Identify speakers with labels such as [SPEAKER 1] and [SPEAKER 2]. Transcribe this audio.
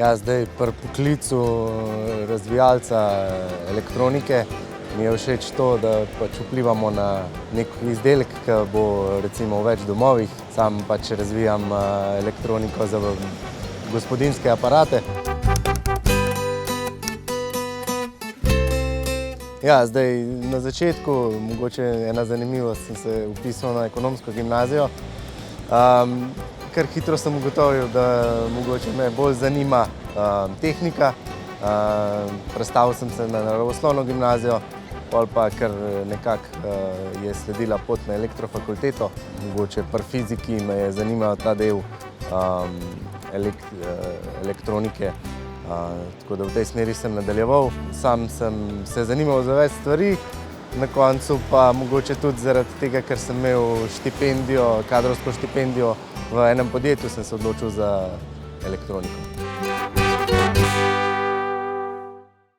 [SPEAKER 1] Ja, zdaj pri poklicu razvijalca elektronike mi je všeč to, da pač vplivamo na nek izdelek, ki bo recimo v več domovih. Sam pač razvijam elektroniko za gospodinjske aparate. Ja, zdaj na začetku, mogoče ena zanimivost, sem se vpisal na ekonomsko gimnazijo. Kar hitro sem ugotovil, da mogoče me bolj zanima tehnika. Prestavil sem se na naravoslovno gimnazijo, pol pa kar nekako je sledila pot na elektrofakulteto. Mogoče pri fiziki me je zanimal ta del elektronike, tako da v tej smeri sem nadaljeval. Sam sem se zanimal za več stvari, na koncu pa mogoče tudi zaradi tega, ker sem imel štipendijo, kadrovsko štipendijo v enem podjetju, sem se odločil za elektroniko.